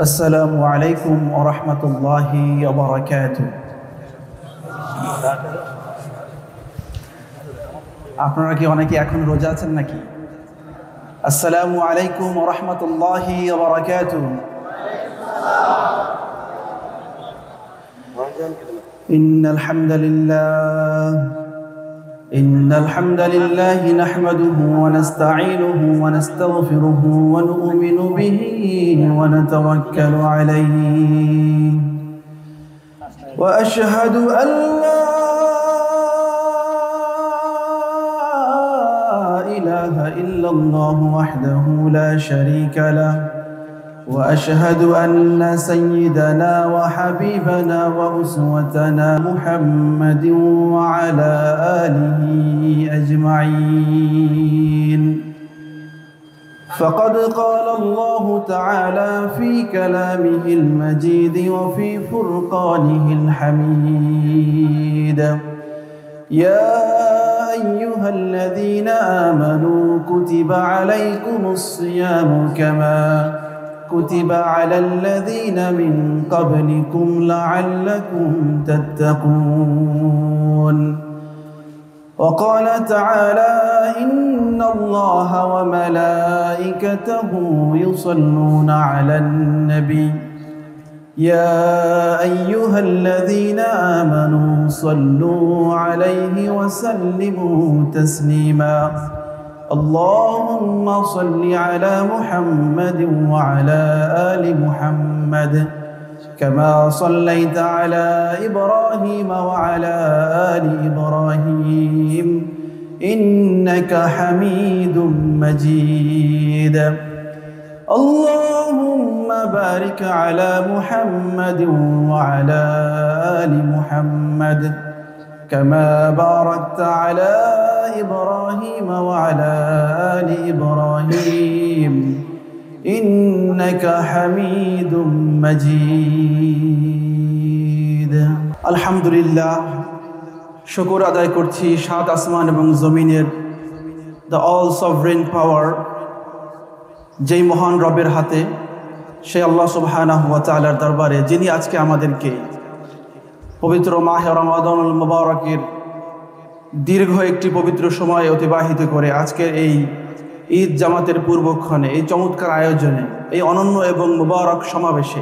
আসসালামু আলাইকুম ওয়া রাহমাতুল্লাহি ওয়া বারাকাতুহু। আপনারা কি অনেকে এখন রোজা আছেন নাকি? আসসালামু আলাইকুম ওয়া রাহমাতুল্লাহি ওয়া বারাকাতুহু। ইন্নাল হামদালিল্লাহি নাহমাদুহু ওয়া নাস্তাঈনুহু ওয়া নাস্তাগফিরুহু ওয়া নু'মিনু বিহি ওয়া নাতাওয়াক্কালু আলাইহি ওয়া আশহাদু আন লা ইলাহা ইল্লাল্লাহু ওয়াহদাহু লা শারীকা লাহু وأشهد أن سيدنا وحبيبنا وأسوتنا محمد وعلى آله أجمعين. فقد قال الله تعالى في كلامه المجيد وفي فرقانه الحميد: يا أيها الذين آمنوا كتب عليكم الصيام كما كتب على الذين من قبلكم لعلكم تتقون. وقال تعالى: إن الله وملائكته يصلون على النبي يا أيها الذين آمنوا صلوا عليه وسلموا تسليما. اللهم صل على محمد وعلى آل محمد كما صليت على إبراهيم وعلى آل إبراهيم إنك حميد مجيد. اللهم بارك على محمد وعلى آل محمد كما باركت على إبراهيم وعلى آل إبراهيم إنك حميد مجيد. الحمد لله, শুকর আদায় করছি সাত আসমান এবং জমিনের দ্য অল সভরেন পাওয়ার যেই মহান রবের হাতে, সেই আল্লাহ সুবহানাহু ওয়া তাআলার দরবারে, যিনি আজকে আমাদেরকে পবিত্র মাহে রমাদানুল মুবারকের দীর্ঘ একটি পবিত্র সময় অতিবাহিত করে আজকের এই ঈদ জামাতের পূর্বক্ষণে, এই চমৎকার আয়োজনে, এই অনন্য এবং মুবারক সমাবেশে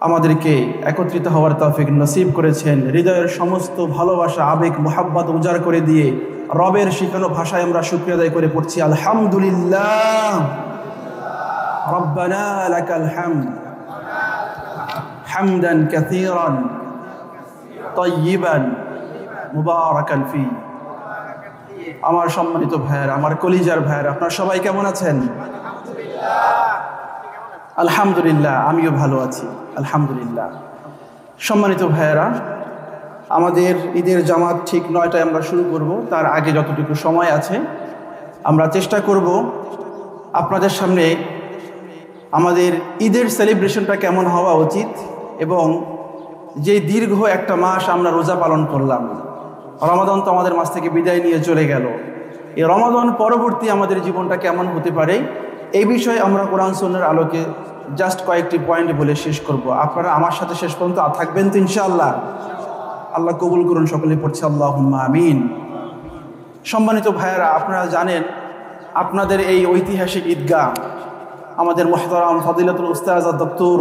আমাদেরকে একত্রিত হওয়ার তৌফিক নসিব করেছেন। হৃদয়ের সমস্ত ভালোবাসা, আবেগ, মোহাব্বত উজাড় করে দিয়ে রবের শিখানো ভাষায় আমরা শুকরিয়া আদায় করে পড়ছি আলহামদুলিল্লাহ। রব্বানা লাকাল হামদ হামদান কাসীরান তাইয়িবান মুবারাকান ফি। আমার সম্মানিত ভাইয়ের, আমার কলিজার ভাইয়ের, আপনারা সবাই কেমন আছেন? আলহামদুলিল্লাহ, আমিও ভালো আছি আলহামদুলিল্লাহ। সম্মানিত ভাইয়েরা, আমাদের ঈদের জামাত ঠিক 9টায় আমরা শুরু করব। তার আগে যতটুকু সময় আছে আমরা চেষ্টা করব আপনাদের সামনে আমাদের ঈদের সেলিব্রেশনটা কেমন হওয়া উচিত, এবং যে দীর্ঘ একটা মাস আমরা রোজা পালন করলাম, রমাদান তো আমাদের মাস থেকে বিদায় নিয়ে চলে গেল, এই রমাদান পরবর্তী আমাদের জীবনটা কেমন হতে পারে, এই বিষয়ে আমরা কোরআন সুন্নাহর আলোকে জাস্ট কয়েকটি পয়েন্ট বলে শেষ করব। আপনারা আমার সাথে শেষ পর্যন্ত থাকবেন তো ইনশাআল্লাহ? আল্লাহ কবুল করুন, সকলে পড়ছে আল্লাহুম্মা আমিন। সম্মানিত ভাইয়েরা, আপনারা জানেন আপনাদের এই ঐতিহাসিক ঈদগাহ আমাদের মুহতারাম ফজিলাতুল উস্তাজ ডক্টর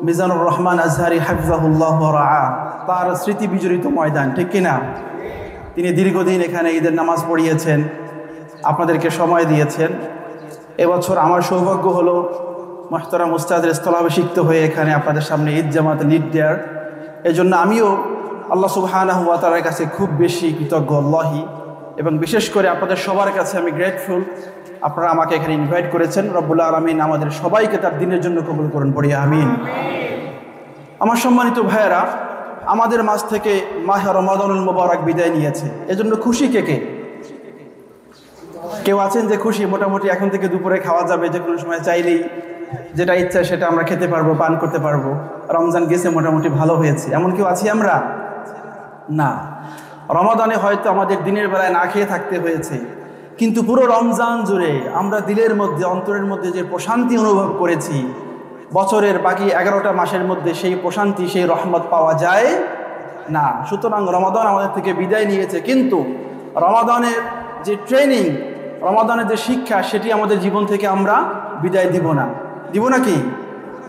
মিজানুর রহমান আজহারি হাফিজাহুল্লাহ ওয়া রাআহ, তার স্মৃতি বিজড়িত ময়দান, ঠিক কিনা? তিনি দীর্ঘদিন এখানে ঈদের নামাজ পড়িয়েছেন, আপনাদেরকে সময় দিয়েছেন। এবছর আমার সৌভাগ্য হলো মুহতারাম উস্তাদের স্থলাভিষিক্ত হয়ে এখানে আপনাদের সামনে ঈদ জামাত লিড দেয়ার। এজন্য আমিও আল্লাহ সুবহানাহু ওয়া তাআলার কাছে খুব বেশি কৃতজ্ঞ আল্লাহি, এবং বিশেষ করে আপনাদের সবার কাছে আমি গ্রেটফুল, আপনারা আমাকে এখানে ইনভাইট করেছেন। রব্বুল আলামিন আমাদের সবাইকে তার দিনের জন্য কবুল করুন, পড়ি আমিন। আমার সম্মানিত ভাইয়েরা, আমাদের মাঝ থেকে মাহে রমাদানুল মুবারক বিদায় নিয়েছে, এজন্য খুশি কে কে? কেউ আছেন যে খুশি? মোটামুটি এখন থেকে দুপুরে খাওয়া যাবে, যে কোনো সময় চাইলেই যেটা ইচ্ছা সেটা আমরা খেতে পারবো, পান করতে পারবো, রমজান গেছে মোটামুটি ভালো হয়েছে, এমন কেউ আছি আমরা? না, রমাদানে হয়তো আমাদের দিনের বেলায় না খেয়ে থাকতে হয়েছে, কিন্তু পুরো রমজান জুড়ে আমরা দিলের মধ্যে, অন্তরের মধ্যে যে প্রশান্তি অনুভব করেছি, বছরের বাকি 11টা মাসের মধ্যে সেই প্রশান্তি, সেই রহমত পাওয়া যায় না। সুতরাং রমাদান আমাদের থেকে বিদায় নিয়েছে, কিন্তু রমাদানের যে ট্রেনিং, রমাদানের যে শিক্ষা, সেটি আমাদের জীবন থেকে আমরা বিদায় দিব না। দিব না কি?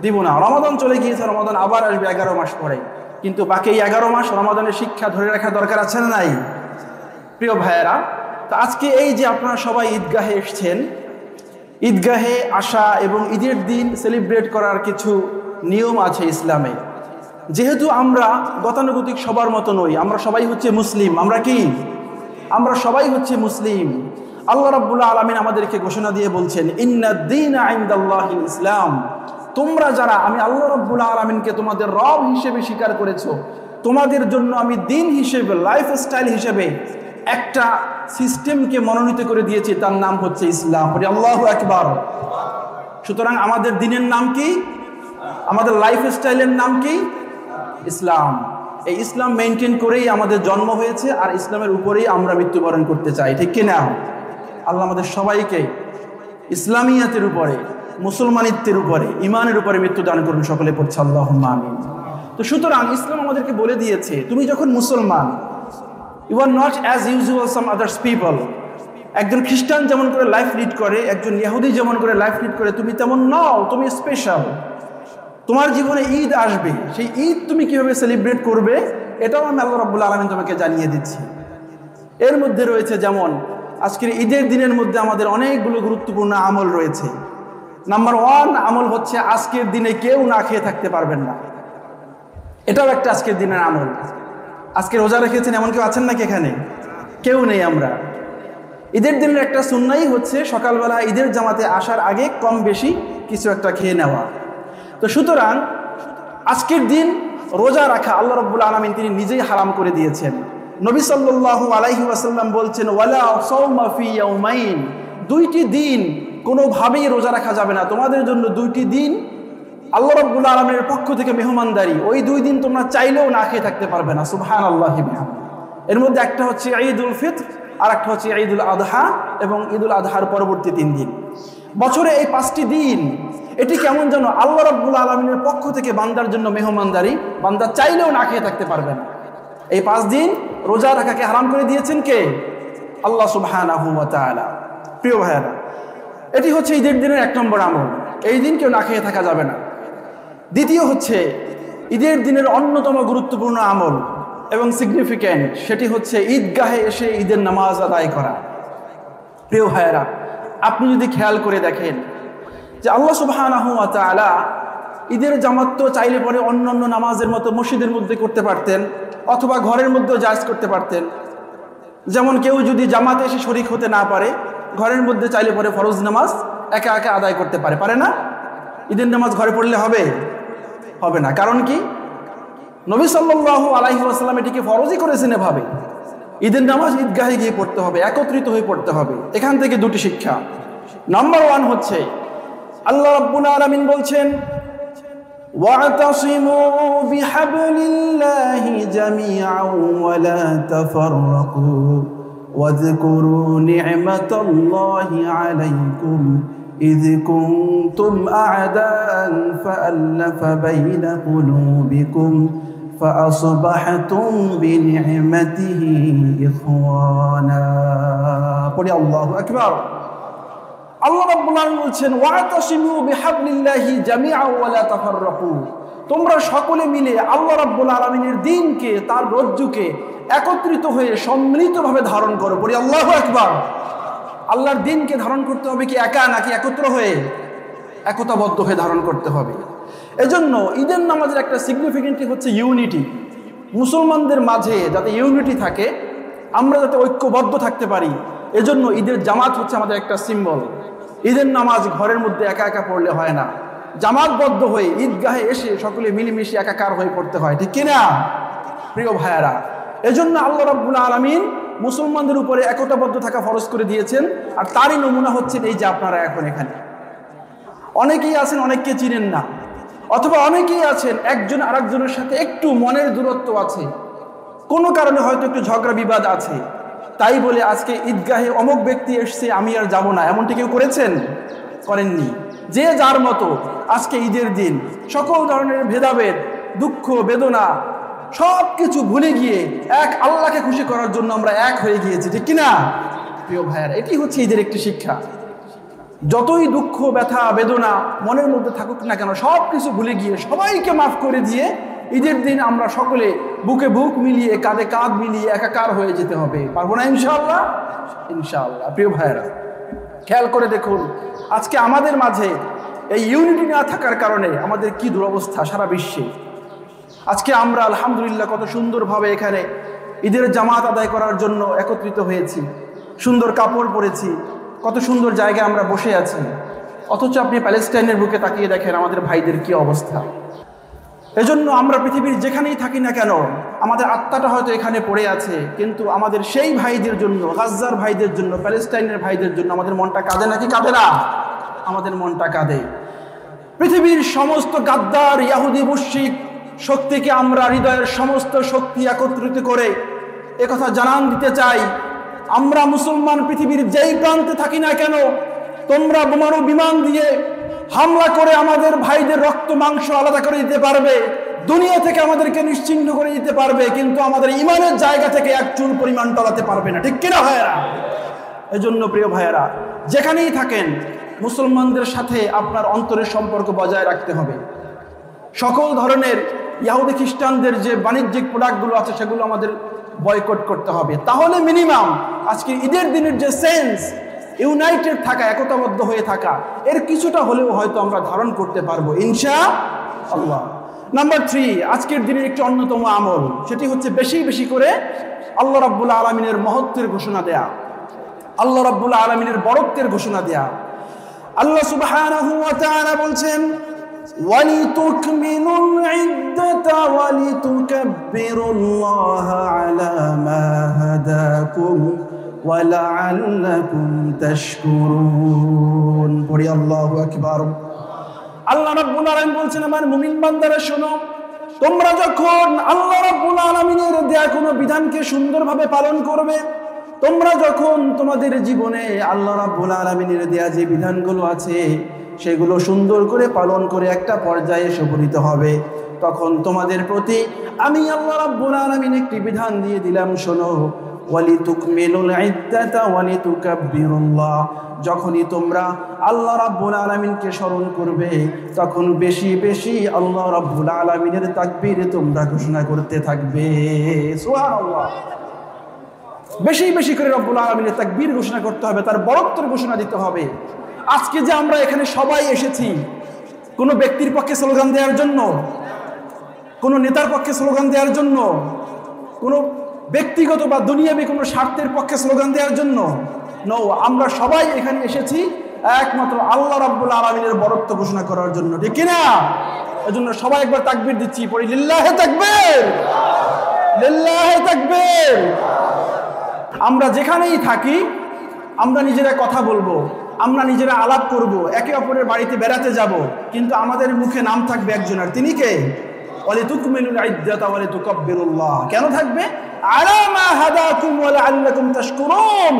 দিব না। রমাদান চলে গিয়েছে, রমাদান আবার আসবে 11 মাস পরে, কিন্তু বাকি 11 মাস রমাদানের শিক্ষা ধরে রাখা দরকার আছে না নাই? প্রিয় ভাইয়েরা, তো আজকে এই যে আপনারা সবাই ঈদগাহে এসছেন, ঈদগাহে আসা এবং ঈদের দিন সেলিব্রেট করার কিছু নিয়ম আছে ইসলামে। যেহেতু আমরা গতানুগতিক সবার মতো নই, আমরা সবাই হচ্ছে মুসলিম। আমরা কি? আমরা সবাই হচ্ছে মুসলিম। আল্লাহ রাব্বুল আলামিন আমাদেরকে ঘোষণা দিয়ে বলছেন, ইন্নাদ-দীনা ইনদাল্লাহিল ইসলাম। তোমরা যারা আমি আল্লাহ রাব্বুল আলামিনকে তোমাদের রব হিসেবে স্বীকার করেছো, তোমাদের জন্য আমি দিন হিসেবে, লাইফস্টাইল হিসেবে একটা সিস্টেমকে মনোনীত করে দিয়েছি, তার নাম হচ্ছে ইসলাম। বলি আল্লাহু আকবার। সুতরাং আমাদের দিনের নাম কি? আমাদের লাইফস্টাইলের নাম কি? ইসলাম। এই ইসলাম মেনটেন করেই আমাদের জন্ম হয়েছে, আর ইসলামের উপরেই আমরা মৃত্যুবরণ করতে চাই, ঠিক কিনা? আল্লাহ আমাদের সবাইকে ইসলামিয়াতের উপরে, মুসলমানিত্বের উপরে, ইমানের উপরে মৃত্যু দান করুন। সকলে পড়ছে আল্লাহুম্মা আমিন। তো সুতরাং ইসলাম আমাদেরকে বলে দিয়েছে, তুমি যখন মুসলমান, you are not as usual some others people. একজন খ্রিস্টান যেমন করে লাইফ লিড করে, একজন ইহুদি যেমন করে লাইফ লিড করে, তুমি তেমন নও। তুমি স্পেশাল। তোমার জীবনে ঈদ আসবে, সেই ঈদ তুমি কিভাবে সেলিব্রেট করবে, এটাও আমি আল্লাহ রাব্বুল আলামিন তোমাকে জানিয়ে দিচ্ছি। এর মধ্যে রয়েছে, যেমন আজকের ঈদের দিনের মধ্যে আমাদের অনেকগুলো গুরুত্বপূর্ণ আমল রয়েছে। নাম্বার 1 আমল হচ্ছে, আজকের দিনে কেউ না খেয়ে থাকতে পারবেন না। এটাও একটা আজকের দিনের আমল। আজকে রোজা রেখেছেন এমন কেউ আছেন নাকি এখানে? কেউ নেই। আমরা ঈদের দিনের একটা সুন্নাই হচ্ছে সকালবেলা ঈদের জামাতে আসার আগে কম বেশি কিছু একটা খেয়ে নেওয়া। তো সুতরাং আজকের দিন রোজা রাখা আল্লাহ রাব্বুল আলামিন তিনি নিজেই হারাম করে দিয়েছেন। নবী সাল্লাল্লাহু আলাইহি ওয়াসাল্লাম বলছেন, ওয়ালা সাওমা ফি ইয়াউমাইন। 2টি দিন কোনোভাবেই রোজা রাখা যাবে না। তোমাদের জন্য 2টি দিন আল্লাহ রাব্বুল আলামিনের পক্ষ থেকে মেহমানদারি। ওই 2 দিন তোমরা চাইলেও না খেয়ে থাকতে পারবে না। সুবহানাল্লাহি বিহামদিহি। এর মধ্যে একটা হচ্ছে ঈদুল ফিতর, আর একটা হচ্ছে ঈদুল আযহা, এবং ঈদুল আযহার পরবর্তী 3 দিন। বছরে এই 5টি দিন, এটি কেমন যেন আল্লাহ রাব্বুল আলামিনের পক্ষ থেকে বান্দার জন্য মেহমানদারি। বান্দা চাইলেও না খেয়ে থাকতে পারবে না। এই 5 দিন রোজা রাখাকে হারাম করে দিয়েছেন কে? আল্লাহ সুবহানাহু ওয়া তাআলা। প্রিয় ভাইয়েরা, এটি হচ্ছে ঈদের দিনের 1 নম্বর আমল। এই দিন কেউ না খেয়ে থাকা যাবে না। দ্বিতীয় হচ্ছে ঈদের দিনের অন্যতম গুরুত্বপূর্ণ আমল এবং সিগনিফিক্যান্ট, সেটি হচ্ছে ঈদগাহে এসে ঈদের নামাজ আদায় করা। প্রিয় ভাইয়েরা, আপনি যদি খেয়াল করে দেখেন যে আল্লাহ সুবহানাহু ওয়া তাআলা ঈদের জামাত তো চাইলে পরে অন্যান্য নামাজের মতো মসজিদের মধ্যে করতে পারতেন, অথবা ঘরের মধ্যেও জায়েজ করতে পারতেন। যেমন কেউ যদি জামাতে এসে শরীক হতে না পারে, ঘরের মধ্যে চাইলে পরে ফরজ নামাজ একা একা আদায় করতে পারে। পারে না? ঈদের নামাজ ঘরে পড়লে হবে? হবে না। কারণ কি? নবী সাল্লাল্লাহু আলাইহি ওয়াসাল্লাম এটিকে ফরজই করেছেন এভাবে। ঈদের নামাজ ঈদগাহে গিয়ে পড়তে হবে, একত্রিত হয়ে পড়তে হবে। এখান থেকে 2টি শিক্ষা। নাম্বার 1 হচ্ছে, আল্লাহ রাব্বুল আলামিন বলছেন, ওয়া'তাসিমু বিহাবলিল্লাহি জামিআন ওয়া লা তাফাররাকু ওয়াযকুরু নি'মাতাল্লাহি আলাইকুম إذ كنتم أعداء فألف بين قلوبكم فأصبحتم بنعمته إخوانا قل الله أكبر আল্লাহ রাব্বুল আলামিন বলছেন, ওয়া'তাসিমু বিহাবলিল্লাহি জামিআন ওয়া লা তাফাররাকু। তোমরা সকলে মিলে আল্লাহ রাব্বুল আলামিনের দ্বীনকে, তার রজ্জুকে একত্রিত হয়ে সম্মিলিতভাবে ধারণ করো। বলি আল্লাহু আকবার। আল্লাহর দ্বীনকে ধারণ করতে হবে কি একা, নাকি একত্র হয়ে? একতাবদ্ধ হয়ে ধারণ করতে হবে। এজন্য ঈদের নামাজের একটা সিগনিফিকেন্টই হচ্ছে ইউনিটি। মুসলমানদের মাঝে যাতে ইউনিটি থাকে, আমরা যাতে ঐক্যবদ্ধ থাকতে পারি, এজন্য ঈদের জামাত হচ্ছে আমাদের একটা সিম্বল। ঈদের নামাজ ঘরের মধ্যে একা একা পড়লে হয় না, জামাতবদ্ধ হয়ে ঈদগাহে এসে সকলে মিলেমিশে একাকার হয়ে পড়তে হয়, ঠিক কিনা প্রিয় ভাইয়েরা? এজন্য আল্লাহ রাব্বুল আলামিন মুসলমানদের উপরে একতাবদ্ধ থাকা ফরজ করে দিয়েছেন। আর তারই নমুনা হচ্ছে এই যে আপনারা এখন এখানে অনেকেই আছেন, অনেককে চিনেন না, অথবা অনেকেই আছেন একজন আরেকজনের সাথে একটু মনের দূরত্ব আছে, কোনো কারণে হয়তো একটু ঝগড়া বিবাদ আছে, তাই বলে আজকে ঈদগাহে অমুক ব্যক্তি এসছে আমি আর যাব না, এমনটি কেউ করেছেন? করেননি। যে যার মতো আজকে ঈদের দিন সকল ধরনের ভেদাভেদ, দুঃখ, বেদনা সব কিছু ভুলে গিয়ে এক আল্লাহকে খুশি করার জন্য আমরা এক হয়ে গিয়েছি, ঠিক কিনা প্রিয় ভাইয়েরা? এটি হচ্ছে ঈদের একটি শিক্ষা। যতই দুঃখ, ব্যথা, বেদনা মনের মধ্যে থাকুক না কেন, সব কিছু ভুলে গিয়ে সবাইকে মাফ করে দিয়ে ঈদের দিন আমরা সকলে বুকে বুক মিলিয়ে, কাঁধে কাঁধ মিলিয়ে একাকার হয়ে যেতে হবে। পারবো না ইনশাআল্লাহ? ইনশাআল্লাহ। প্রিয় ভাইয়েরা, খেয়াল করে দেখুন আজকে আমাদের মাঝে এই ইউনিটি না থাকার কারণে আমাদের কি দুরবস্থা সারা বিশ্বে। আজকে আমরা আলহামদুলিল্লাহ কত সুন্দরভাবে এখানে ঈদের জামাত আদায় করার জন্য একত্রিত হয়েছি, সুন্দর কাপড় পরেছি, কত সুন্দর জায়গায় আমরা বসে আছি। অথচ আপনি প্যালেস্টাইনের বুকে তাকিয়ে দেখেন আমাদের ভাইদের কি অবস্থা। এজন্য আমরা পৃথিবীর যেখানেই থাকি না কেন আমাদের আত্মাটা হয়তো এখানে পড়ে আছে, কিন্তু আমাদের সেই ভাইদের জন্য, গাজ্জার ভাইদের জন্য, প্যালেস্টাইনের ভাইদের জন্য আমাদের মনটা কাঁদে নাকি কাঁদে না? আমাদের মনটা কাঁদে। পৃথিবীর সমস্ত গাদ্দার, ইয়াহুদি, মুশরিক শক্তিকে আমরা হৃদয়ের সমস্ত শক্তি একত্রিত করে একথা জানান দিতে চাই, আমরা মুসলমান পৃথিবীর যেই প্রান্তে থাকি না কেন, তোমরা বোমারু বিমান দিয়ে হামলা করে আমাদের ভাইদের রক্ত মাংস আলাদা করে দিতে পারবে, দুনিয়া থেকে আমাদেরকে নিশ্চিহ্ন করে দিতে পারবে, কিন্তু আমাদের ইমানের জায়গা থেকে এক চুল পরিমাণ টলাতে পারবে না, ঠিক কিনা ভাইয়েরা? এজন্য প্রিয় ভাইয়েরা, যেখানেই থাকেন মুসলমানদের সাথে আপনার অন্তরের সম্পর্ক বজায় রাখতে হবে। সকল ধরনের ইহুদি খ্রিস্টানদের যে বাণিজ্যিক প্রোডাক্টগুলো আছে সেগুলো আমাদের বয়কট করতে হবে। তাহলে মিনিমাম আজকে ঈদের দিনের যে সেন্স, ইউনাইটেড থাকা, একতাবদ্ধ হয়ে থাকা, এর কিছুটা হলেও হয়তো আমরা ধারণ করতে পারবো ইনশাআল্লাহ। নাম্বার 3, আজকের দিনের একটি অন্যতম আমল, সেটি হচ্ছে বেশি বেশি করে আল্লাহ রাব্বুল আলামিনের মহত্বের ঘোষণা দেয়া, আল্লাহ রাব্বুল আলামিনের বড়ত্বের ঘোষণা দেয়া। আল্লাহ সুবহানাহু ওয়া তাআলা বলছেন, وَلِتُكْمِلُوا الْعِدَّةَ وَلِتُكَبِّرُوا اللَّهَ عَلَى مَا هَدَاكُمْ وَلَعَلَّكُمْ تَشْكُرُونَ। পড়ি আল্লাহু আকবার। আল্লাহ রাব্বুল আলামিন বলছেন, আমার মুমিন বান্দারা শোনো, তোমরা যখন আল্লাহ রাব্বুল আলামিনের দেয়া কোনো বিধানকে সুন্দরভাবে পালন করবে, তোমরা যখন তোমাদের জীবনে আল্লাহ রাব্বুল আলামিনের দেয়া যে বিধানগুলো আছে সেগুলো সুন্দর করে পালন করে একটা পর্যায়ে উপনীত হবে, তখন তোমাদের প্রতি আমি আল্লাহ রাব্বুল আলামিন একটি বিধান দিয়ে দিলাম, শোনো, ওয়ালিতুকমিলুল ইদ্দাতা ওয়ালিতুকাব্বিরুল্লাহ। যখনই তোমরা আল্লাহ রাব্বুল আলামিনকে স্মরণ করবে, তখন বেশি বেশি আল্লাহ রাব্বুল আলামিনের তাকবীর তোমরা ঘোষণা করতে থাকবে। সুবহানাল্লাহ। বেশি বেশি করে রব্বুল আলামিনের তাকবীর ঘোষণা করতে হবে, তার বড়ত্বের ঘোষণা দিতে হবে। আজকে যে আমরা এখানে সবাই এসেছি কোনো ব্যক্তির পক্ষে স্লোগান দেওয়ার জন্য, কোনো নেতার পক্ষে স্লোগান দেওয়ার জন্য, কোনো ব্যক্তিগত বা দুনিয়াবী কোনো স্বার্থের পক্ষে স্লোগান দেওয়ার জন্য নো, আমরা সবাই এখানে এসেছি একমাত্র আল্লাহ রাব্বুল আলামিনের বড়ত্ব ঘোষণা করার জন্য, ঠিক কিনা? এজন্য সবাই একবার তাকবীর দিচ্ছি, পড়ি লিল্লাহি তাকবীর, লিল্লাহি তাকবীর। আমরা যেখানেই থাকি আমরা নিজেরা কথা বলবো, আমরা নিজেরা আলাপ করব, একে অপরের বাড়িতে বেড়াতে যাব, কিন্তু আমাদের মুখে নাম থাকবে একজনের, তিনি কে? ওয়ালিতুকমিলুল ইদ্দাতা ওয়ালিতুকাব্বিরুল্লাহ। কেন থাকবে? আলা মা হাদাকুম ওয়া লাআল্লাকুম তাশকুরুন।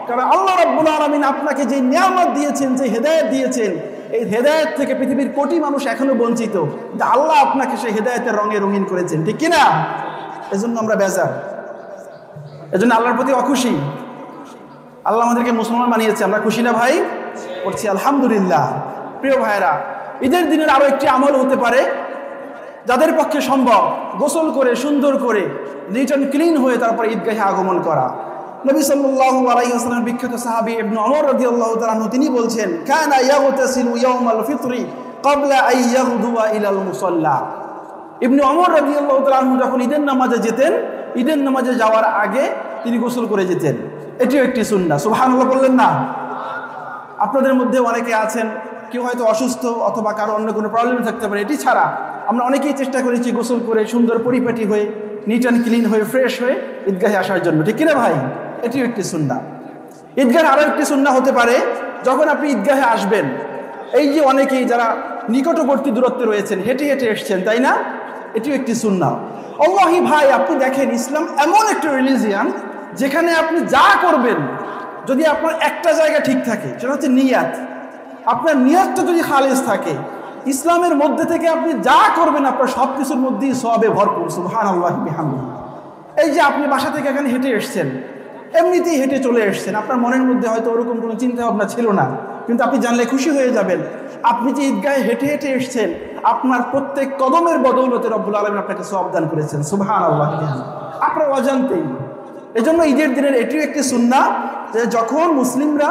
কারণ আল্লাহ রাব্বুল আলামিন আপনাকে যে নিয়ামত দিয়েছেন, যে হেদায়েত দিয়েছেন, এই হেদায়েত থেকে পৃথিবীর কোটি মানুষ এখনো বঞ্চিত, কিন্তু আল্লাহ আপনাকে সেই হেদায়েতের রঙে রঙিন করেছেন, ঠিক কিনা? এজন্য আমরা বেজার, এজন্য আল্লাহর প্রতি অখুশি। আল্লাহ আমাদেরকে মুসলমান বানিয়েছে, আমরা খুশি না ভাই? করছি আলহামদুলিল্লাহ। প্রিয় ভাইয়েরা, ঈদের দিনের আরো একটি আমল হতে পারে, যাদের পক্ষে সম্ভব, গোসল করে সুন্দর করে নিট অ্যান্ড ক্লিন হয়ে তারপরে ঈদগাহে আগমন করা। নবী সাল্লাল্লাহু আলাইহি ওয়াসাল্লামের বিখ্যাত সাহাবী ইবনে ওমর রাদিয়াল্লাহু তাআলা আনহু তিনি বলছেন, কানা ইয়াগতাসিলু ইয়াওমাল ফিতরি ক্বাবলা আন ইয়াগদুয়া ইলাল মুসাল্লা। ইবনে ওমর রাদিয়াল্লাহু তাআলা আনহু যখন ঈদের নামাজে যেতেন, ঈদের নামাজে যাওয়ার আগে তিনি গোসল করে যেতেন। এটিও একটি সুন্নাহ। সুবহানাল্লাহ বললেন না? আপনাদের মধ্যে অনেকে আছেন, কেউ হয়তো অসুস্থ অথবা কারো অন্য কোনো প্রবলেম থাকতে পারে, এটি ছাড়া আমরা অনেকেই চেষ্টা করেছি গোসল করে সুন্দর পরিপাটি হয়ে নিট অ্যান্ড ক্লিন হয়ে ফ্রেশ হয়ে ঈদগাহে আসার জন্য, ঠিক কিনা ভাই? এটিও একটি সুন্নাহ। ঈদগাহের আরও একটি সুন্নাহ হতে পারে, যখন আপনি ঈদগাহে আসবেন, এই যে অনেকেই যারা নিকটবর্তী দূরত্বে রয়েছেন, হেঁটে হেঁটে এসছেন, তাই না? এটিও একটি সুন্নাহ। আল্লাহি ভাই, আপনি দেখেন ইসলাম এমন একটা রিলিজিয়ান যেখানে আপনি যা করবেন, যদি আপনার একটা জায়গা ঠিক থাকে, সেটা হচ্ছে নিয়াত। আপনার নিয়তটা যদি খালিস থাকে, ইসলামের মধ্যে থেকে আপনি যা করবেন আপনার সব কিছুর মধ্যেই সওয়াবে ভরপুর। সুবহানাল্লাহি বিহামদিহি। এই যে আপনি বাসা থেকে এখানে হেঁটে এসছেন, এমনিতেই হেঁটে চলে এসছেন, আপনার মনের মধ্যে হয়তো ওরকম কোনো চিন্তা ভাবনা ছিল না, কিন্তু আপনি জানলে খুশি হয়ে যাবেন আপনি যে ঈদগাহে হেঁটে হেঁটে এসছেন, আপনার প্রত্যেক কদমের বদৌলতে রব্বুল আলামিন আপনাকে সওয়াব দান করেছেন। সুবহানাল্লাহ, আপনার অজান্তেই। এজন্য ঈদের দিনের এটিও একটি সুন্নাহ যে যখন মুসলিমরা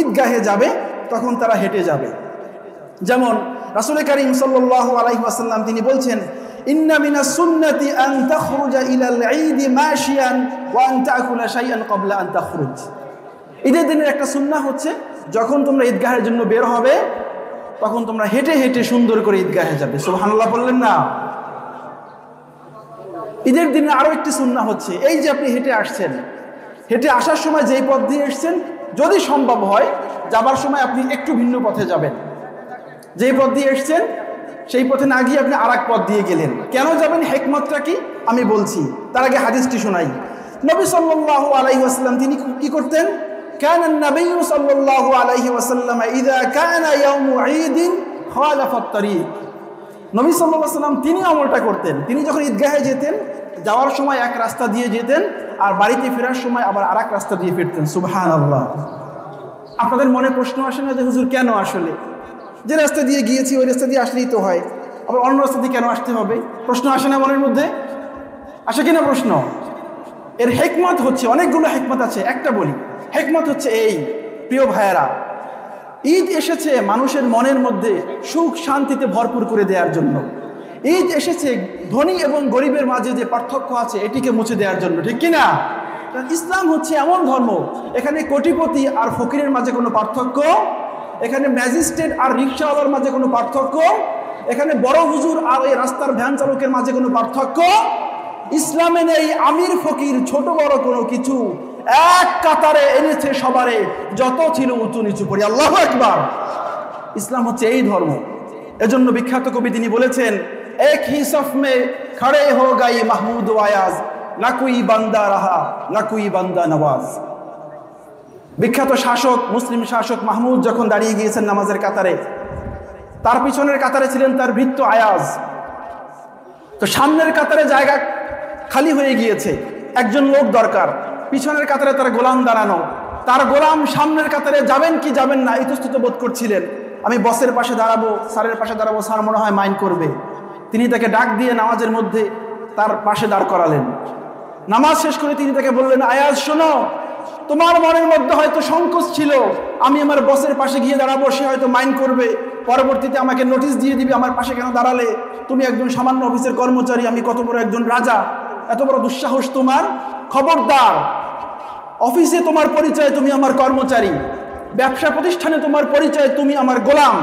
ঈদগাহে যাবে তখন তারা হেঁটে যাবে। যেমন রাসূল করিম সাল্লাল্লাহু আলাইহি ওয়াসাল্লাম তিনি বলছেন, ইন্না মিনাস সুন্নাতি আন তাখরুজা ইলাল ঈদ মাশিয়ান ওয়া আন তাকুলা শাইআন ক্বাবলা আন তাখরুজ। ঈদের দিনের একটা সুন্নাহ হচ্ছে যখন তোমরা ঈদগাহের জন্য বের হবে তখন তোমরা হেঁটে হেঁটে সুন্দর করে ঈদগাহে যাবে। সুবহানাল্লাহ বললেন না? ঈদের দিনে আরো একটি সুন্নাহ হচ্ছে এই যে আপনি হেঁটে আসছেন, হেঁটে আসার সময় যেই পথ দিয়ে এসছেন যদি সম্ভব হয় যাবার সময় আপনি একটু ভিন্ন পথে যাবেন। যেই পথ দিয়ে এসছেন সেই পথে না গিয়ে আপনি আরেক পথ দিয়ে গেলেন। কেন যাবেন, হিকমতটা কি আমি বলছি, তার আগে হাদিসটি শোনাই। নবী সাল্লাল্লাহু আলাইহি ওয়াসাল্লাম তিনি কি করতেন? কানা নবী সাল্লাল্লাহু আলাইহি ওয়াসাল্লাম ইযা কানা ইয়াউমু ঈদিন খালাফা আত-তারিক। নবী সাল্লাল্লাহু আলাইহি ওয়াসাল্লাম তিনি আমলটা করতেন, তিনি যখন ঈদগাহে যেতেন যাওয়ার সময় এক রাস্তা দিয়ে যেতেন আর বাড়িতে ফেরার সময় আবার আরেক রাস্তা দিয়ে ফিরতেন। সুবহানাল্লাহ। আপনাদের মনে প্রশ্ন আসে না যে হুজুর কেন, আসলে যে রাস্তা দিয়ে গিয়েছি ওই রাস্তা দিয়ে আসলেই তো হয়, আবার অন্য রাস্তা দিয়ে কেন আসতে হবে? প্রশ্ন আসে না মনের মধ্যে? আসে কিনা প্রশ্ন? এর হিকমত হচ্ছে, অনেকগুলো হিকমত আছে, একটা বলি। হিকমত হচ্ছে এই, প্রিয় ভাইয়েরা, ঈদ এসেছে মানুষের মনের মধ্যে সুখ শান্তিতে ভরপুর করে দেওয়ার জন্য। ঈদ এসেছে ধনী এবং গরিবের মাঝে যে পার্থক্য আছে এটিকে মুছে দেওয়ার জন্য, ঠিক কিনা? ইসলাম হচ্ছে এমন ধর্ম, এখানে কোটিপতি আর ফকিরের মাঝে কোনো পার্থক্য, এখানে ম্যাজিস্ট্রেট আর রিক্সাওয়ালার মাঝে কোনো পার্থক্য, এখানে বড় হুজুর আর এই রাস্তার ভ্যান চালকের মাঝে কোনো পার্থক্য ইসলামে নেই। আমির ফকির ছোট বড় কোনো কিছু এক কাতারে এনেছে সবারে, যত ছিল উঁচু নিচু পড়ি। আল্লাহু আকবার। ইসলাম হচ্ছে এই ধর্ম। এজন্য বিখ্যাত কবি তিনি বলেছেন, এক হি সফ মে খড়ে হো গাই মাহমুদ ওয়ায়াজ, না কুই বান্দা রাহা না কুই বান্দা নওয়াজ। বিখ্যাত শাসক, মুসলিম শাসক মাহমুদ যখন দাঁড়িয়ে গিয়েছেন নামাজের কাতারে, তার পিছনের কাতারে ছিলেন তার ভৃত্য আয়াজ। তো সামনের কাতারে জায়গা খালি হয়ে গিয়েছে, একজন লোক দরকার, পিছনের কাতারে তার গোলাম দাঁড়ানো। তার গোলাম সামনের কাতারে যাবেন কি যাবেন না ইতস্তত বোধ করছিলেন। আমি বসের পাশে দাঁড়াবো, স্যারের পাশে দাঁড়াবো, স্যার মনে হয় মাইন্ড করবে। তিনি তাকে ডাক দিয়ে নামাজের মধ্যে তার পাশে দাঁড় করালেন। নামাজ শেষ করে তিনি তাকে বললেন, আয়াজ শোনো, তোমার মনের মধ্যে হয়তো সংকোচ ছিল আমি আমার বসের পাশে গিয়ে দাঁড়াবো, সে হয়তো মাইন্ড করবে, পরবর্তীতে আমাকে নোটিশ দিয়ে দিবে আমার পাশে কেন দাঁড়ালে, তুমি একজন সামান্য অফিসের কর্মচারী, আমি কত বড় একজন রাজা, এত বড় দুঃসাহস তোমার। খবরদার, অফিসে তোমার পরিচয় তুমি আমার কর্মচারী, ব্যবসা প্রতিষ্ঠানে তোমার পরিচয় তুমি আমার গোলাম,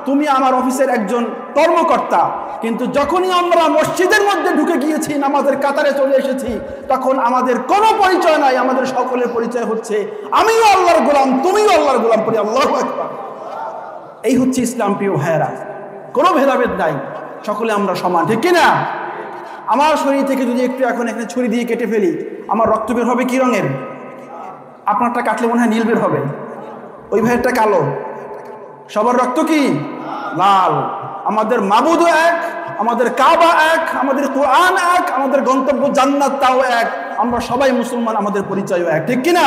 তুমি আমার অফিসের একজন কর্মকর্তা। কিন্তু যখনই আমরা মসজিদের মধ্যে ঢুকে গিয়েছি, নামাজের কাতারে চলে এসেছি, তখন আমাদের কোনো পরিচয় নাই, আমাদের সকলের পরিচয় হচ্ছে আমিও আল্লাহর গোলাম, তুমিও আল্লাহর গোলাম পড়ি। আল্লাহু আকবার। এই হচ্ছে ইসলাম, প্রিয় ভাইয়েরা। কোনো ভেদাভেদ নাই, সকলে আমরা সমান, ঠিক কিনা? আমার শরীর থেকে যদি একটু এখন এখানে ছুরি দিয়ে কেটে ফেলি, আমার রক্ত বের হবে কি রঙের? আপনারটা কাটলে মনে হয় নীল বের হবে, ওই ভাইয়েরটা কালো। সবার রক্ত কি? লাল। আমাদের মাবুদ এক, আমাদের কাবা এক, আমাদের কোরআন এক, আমাদের গন্তব্য জান্নাত তাও এক, আমরা সবাই মুসলমান, আমাদের পরিচয়ও এক, ঠিক কিনা?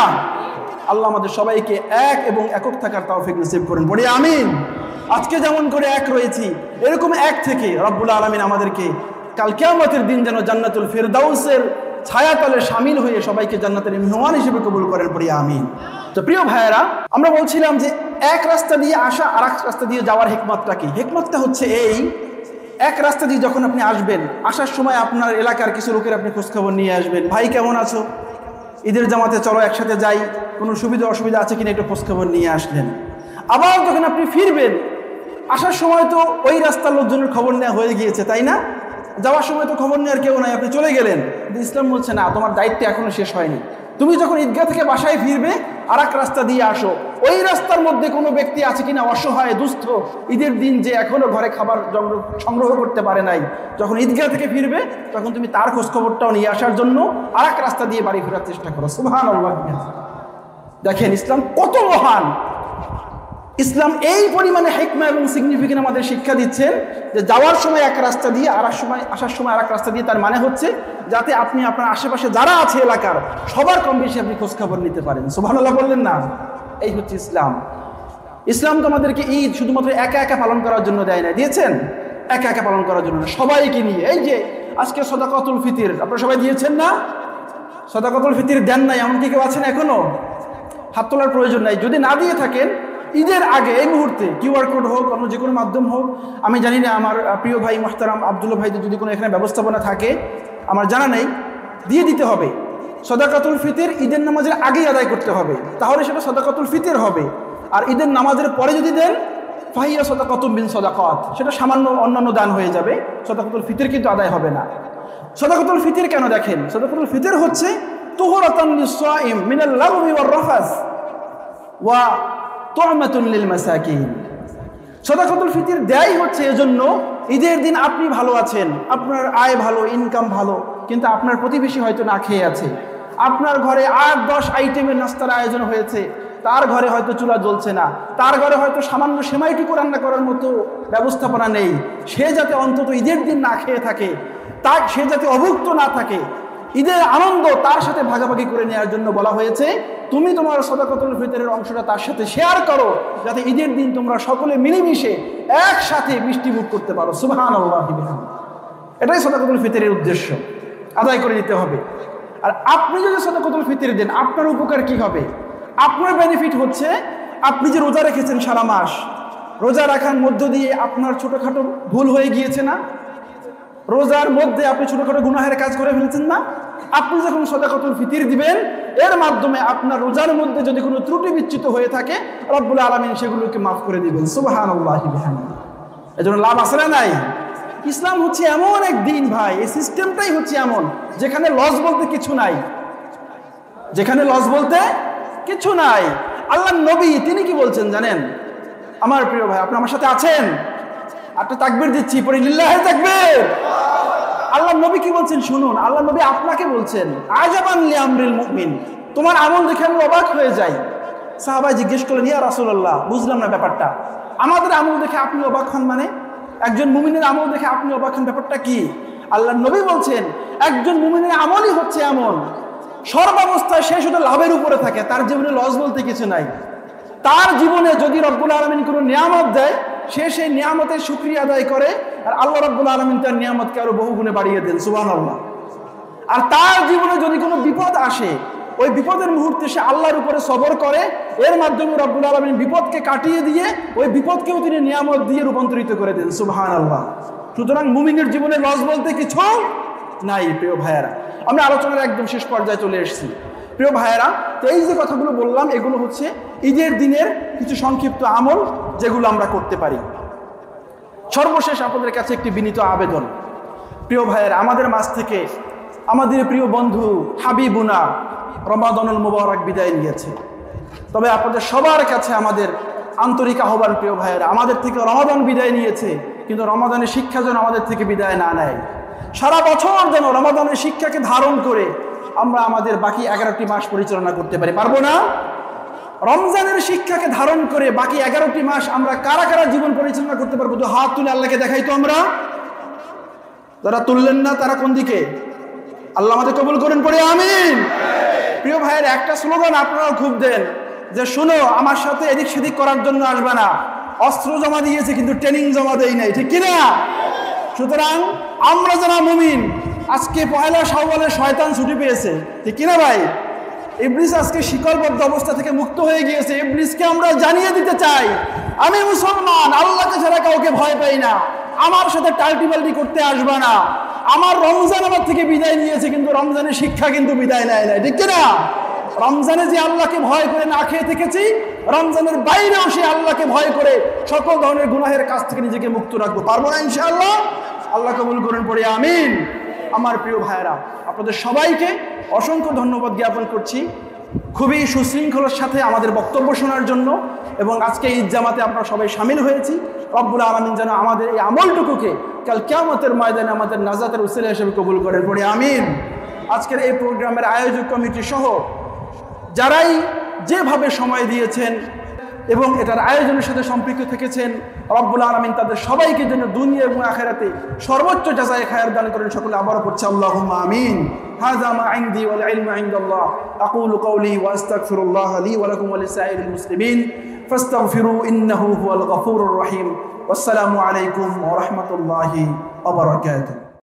আল্লাহ আমাদের সবাইকে এক এবং একক থাকার তৌফিক নসিব করুন, বলি আমিন। আজকে যেমন করে এক রয়েছি, এরকম এক থেকে রব্বুল আলামিন আমাদেরকে কাল কিয়ামতের দিন যেন জান্নাতুল ফিরদাউসের ছায়াতলে শামিল হয়ে সবাইকে জান্নাতের মেহমান হিসেবে কবুল করেন, পড়ি আমিন। তো প্রিয় ভাইয়েরা, আমরা বলছিলাম যে এক রাস্তা দিয়ে আসা আর এক রাস্তা দিয়ে যাওয়ার হিকমতটা কি? হিকমতটা হচ্ছে এই, এক রাস্তা দিয়ে যখন আপনি আসবেন, আসার সময় আপনার এলাকার কিছু লোকের আপনি খোঁজখবর নিয়ে আসবেন, ভাই কেমন আছো, ঈদের জামাতে চলো একসাথে যাই, কোনো সুবিধা অসুবিধা আছে কিনা একটু খোঁজখবর নিয়ে আসলেন। আবার যখন আপনি ফিরবেন, আসার সময় তো ওই রাস্তার লোকজনের খবর নেওয়া হয়ে গিয়েছে, তাই না? যাওয়ার সময় তো খবর নেওয়ার কেউ নাই, আপনি চলে গেলেন। ইসলাম বলছে না, তোমার দায়িত্ব এখনো শেষ হয়নি। তুমি যখন ঈদগাহ থেকে বাসায় ফিরবে, আর এক রাস্তা দিয়ে আসো, ওই রাস্তার মধ্যে কোনো ব্যক্তি আছে কিনা অসহায় দুস্থ, ঈদের দিন যে এখনো ঘরে খাবার সংগ্রহ করতে পারে নাই, যখন ঈদগাহ থেকে ফিরবে তখন তুমি তার খোঁজখবরটাও নিয়ে আসার জন্য আর এক রাস্তা দিয়ে বাড়ি ফেরার চেষ্টা করো। সুবহানাল্লাহ। দেখেন ইসলাম কত মহান। ইসলাম এই পরিমাণে হিকমা এবং সিগনিফিকেন্ট আমাদের শিক্ষা দিচ্ছেন যে যাওয়ার সময় এক রাস্তা দিয়ে আসার সময় আর এক রাস্তা দিয়ে, তার মানে হচ্ছে যাতে আপনি আপনার আশেপাশে যারা আছে এলাকার সবার কম বেশি আপনি খোঁজখবর নিতে পারেন। সুবহানাল্লাহ বললেন না? এই হচ্ছে ইসলাম। ইসলাম তো আমাদেরকে ঈদ শুধুমাত্র একা একা পালন করার জন্য দেয় না, দিয়েছেন একা একা পালন করার জন্য না, সবাইকে নিয়ে। এই যে আজকে সাদাকাতুল ফিতর আপনারা সবাই দিয়েছেন না? সাদাকাতুল ফিতর দেন নাই এমন কি কেউ আছেন এখনো? হাত তোলার প্রয়োজন নাই। যদি না দিয়ে থাকেন, ঈদের আগে এই মুহূর্তে কিউআর কোড হোক, অন্য যে কোনো মাধ্যম হোক, আমি জানি না আমার প্রিয় ভাই মোহতারাম আব্দুল্লাহ ভাইদের যদি কোনো এখানে ব্যবস্থাপনা থাকে, আমার জানা নেই, দিয়ে দিতে হবে। সাদাকাতুল ফিতর ঈদের নামাজের আগেই আদায় করতে হবে, তাহলে সেটা সাদাকাতুল ফিতর হবে। আর ঈদের নামাজের পরে যদি দেন, ফাহিয়া সাদাকাতুম বিন সাদাকাত, সেটা সামান্য অন্যান্য দান হয়ে যাবে, সাদাকাতুল ফিতর কিন্তু আদায় হবে না। সাদাকাতুল ফিতর কেন দেখেন? সাদাকাতুল ফিতর হচ্ছে তুহরাতান লিস-সাইম মিনাল লাগবি ওয়ার রাফাস ওয়া তু'মাতুন লিল মাসাকিন। সাদাকাতুল ফিতর দেয় হচ্ছে এজন্য ঈদের দিন আপনি ভালো আছেন, আপনার আয় ভালো, ইনকাম ভালো, কিন্তু আপনার প্রতিবেশী হয়তো না খেয়ে আছে। আপনার ঘরে 8-10 আইটেমের নাস্তার আয়োজন হয়েছে, তার ঘরে হয়তো চুলা জ্বলছে না, তার ঘরে হয়তো সামান্য সেমাইটুকু রান্না করার মতো ব্যবস্থাপনা নেই। সে যাতে অন্তত ঈদের দিন না খেয়ে থাকে, সে যাতে অভুক্ত না থাকে, ঈদের আনন্দ তার সাথে ভাগাভাগি করে নেওয়ার জন্য বলা হয়েছে তুমি তোমার সাদাকাতুল ফিতরের অংশটা তার সাথে শেয়ার করো, যাতে ঈদের দিন তোমরা সকলে মিলেমিশে একসাথে মিষ্টি মুখ করতে পারো। সুবহানাল্লাহ। এটাই সাদাকাতুল ফিতরের উদ্দেশ্য, আদায় করে নিতে হবে। আর আপনি যদি সাদাকাতুল ফিতর দেন, আপনার উপকার কি হবে? আপনার বেনিফিট হচ্ছে আপনি যে রোজা রেখেছেন সারা মাস, রোজা রাখার মধ্য দিয়ে আপনার ছোটোখাটো ভুল হয়ে গিয়েছে না? রোজার মধ্যে আপনি ছোটখাটো গুনাহের কাজ করে ফেলেছেন না? আপনি যখন সাদাকাতুল ফিতর দিবেন, এর মাধ্যমে আপনার রোজার মধ্যে যদি কোনো ত্রুটি বিচ্যুত হয়ে থাকে, রব্বুল আলামিন সেগুলোকে মাফ করে দিবেন। সুবহানাল্লাহি বিহামদিহি। এজন্য লাভ আছে না নাই? ইসলাম হচ্ছে এমন এক দিন ভাই, এই সিস্টেমটাই হচ্ছে এমন, যেখানে লস বলতে কিছু নাই, যেখানে লস বলতে কিছু নাই। আল্লাহ নবী তিনি কি বলছেন জানেন? আমার প্রিয় ভাই, আপনি আমার সাথে আছেন? একটা তাকবীর দিচ্ছি, পরে লিল্লাহি তাকবীর। আল্লাহ নবী কি বলছেন শুনুন। আল্লাহ নবী আপনাকে বলছেন, আজাবান লিআমরিল মুমিন, তোমার আমল দেখে আমি অবাক হয়ে যাই। সাহাবা জিজ্ঞেস করলেন, ইয়া রাসূলুল্লাহ, বুঝলাম না ব্যাপারটা। আমাদের আমল দেখে আপনি অবাক হন মানে? একজন মুমিনের আমল দেখে আপনি অবাক হন, ব্যাপারটা কি? আল্লাহ নবী বলছেন, একজন মুমিনের আমলই হচ্ছে এমন, সর্বাবস্থায় সে শুধু লাভের উপরে থাকে, তার জীবনে লস বলতে কিছু নাই। তার জীবনে যদি রব্বুল আলামিন কোনো নিয়ামত দেয়, সে সেই নিয়ামতের শুকরিয়া আদায় করে, আর আল্লাহ রাব্বুল আলামিন তার নিয়ামতকে আরো বহুগুণে বাড়িয়ে দেন। সুবহানাল্লাহ। আর তার জীবনে যদি কোনো বিপদ আসে, ওই বিপদের মুহূর্তে সে আল্লাহর উপরে সবর করে, এর মাধ্যমে রব্বুল আলামিন বিপদকে কাটিয়ে দিয়ে ওই বিপদকেও তিনি নিয়ামত দিয়ে রূপান্তরিত করে দেন। সুবহানাল্লাহ। সুতরাং মুমিনের জীবনে লস বলতে কিছু নাই। প্রিয় ভাইয়েরা, আমরা আলোচনার একদম শেষ পর্যায়ে চলে এসেছি। প্রিয় ভাইয়েরা, তো এই যে কথাগুলো বললাম, এগুলো হচ্ছে ঈদের দিনের কিছু সংক্ষিপ্ত আমল যেগুলো আমরা করতে পারি। সর্বশেষ আপনাদের কাছে একটি বিনীত আবেদন। প্রিয় ভাইয়েরা, আমাদের মাঝ থেকে আমাদের প্রিয় বন্ধু হাবিবুনা রমাদানুল মুবারক বিদায় নিয়েছে। তবে আপনাদের সবার কাছে আমাদের আন্তরিক আহ্বান, প্রিয় ভাইয়েরা, আমাদের থেকে রমাদান বিদায় নিয়েছে, কিন্তু রমাদানের শিক্ষা যেন আমাদের থেকে বিদায় না নেয়। সারা বছর যেন রমাদানের শিক্ষাকে ধারণ করে আমরা আমাদের বাকি 11টি মাস পরিচালনা করতে পারি। পারবো না? রমজানের শিক্ষাকে ধারণ করে বাকি 11টি মাস আমরা কারা কারা জীবন পরিচালনা করতে পারবো? তো হাত তুলে আল্লাহকে দেখাই তো আমরা। যারা তুললেন না তারা কোন দিকে? আল্লাহ আমাদের কবুল করেন, পড়ে আমিন। প্রিয় ভাইয়ের, একটা স্লোগান আপনারাও খুব দেন যে শোনো, আমার সাথে এদিক সেদিক করার জন্য আসবে না। অস্ত্র জমা দিয়েছে কিন্তু ট্রেনিং জমা দেই নাই, ঠিক কিনা? সুতরাং আমরা যারা মুমিন, আজকে পয়লা শাওয়ালের শয়তান ছুটি পেয়েছে, ঠিক কিনা ভাই? ইবলিস আজকে শিকলবদ্ধ অবস্থা থেকে মুক্ত হয়ে গিয়েছে। ইবলিসকে আমরা জানিয়ে দিতে চাই, আমি মুসলমান, আল্লাহকে ছাড়া কাউকে ভয় পাই না, আমার সাথে টাল্টিবাল্টি করতে আসবে না। আমার রমজান আমার থেকে বিদায় নিয়েছে, কিন্তু রমজানের শিক্ষা কিন্তু বিদায় নেয় নাই, ঠিক কিনা? রমজানে যে আল্লাহকে ভয় করে না খেয়ে থেকেছি, রমজানের বাইরেও সে আল্লাহকে ভয় করে সকল ধরনের গুনাহের কাছ থেকে নিজেকে মুক্ত রাখবো। পারবো না ইনশাআল্লাহ? আল্লাহ কবুল করেন, পড়ে আমিন। আমার প্রিয় ভাইয়েরা, আপনাদের সবাইকে অসংখ্য ধন্যবাদ জ্ঞাপন করছি খুবই সুশৃঙ্খলার সাথে আমাদের বক্তব্য শোনার জন্য, এবং আজকে ঈদ জামাতে আমরা সবাই সামিল হয়েছি। রব্বুল আলামিন যেন আমাদের এই আমলটুকুকে কাল কিয়ামতের ময়দানে আমাদের নাজাতের উসিলা হিসেবে কবুল করেন, পড়ে আমিন। আজকের এই প্রোগ্রামের আয়োজক কমিটি সহ যারাই যেভাবে সময় দিয়েছেন, এবং এটার আয়োজনের সাথে সম্পৃক্ত থেকেছেন, রব্বুল আলামিন তাদের সবাইকে যেন দুনিয়া এবং আখিরাতে সর্বোচ্চ জাযায়ে খায়র দান করেন। সকলে আবারও পড়ছি আল্লাহুম্মা আমিন। হাযা মা ইনদি ওয়াল ইলমু ইনদাল্লাহ। আকুলু কওলি ওয়া আস্তাগফিরুল্লাহ লি ওয়া লাকুম ওয়া লিসাইরিল মুসলিমিন ফাস্তাগফিরু ইন্নাহু হুয়াল গফুরুর রহিম। ওয়াসসালামু আলাইকুম ওয়া রাহমাতুল্লাহি ওয়া বারাকাতুহু।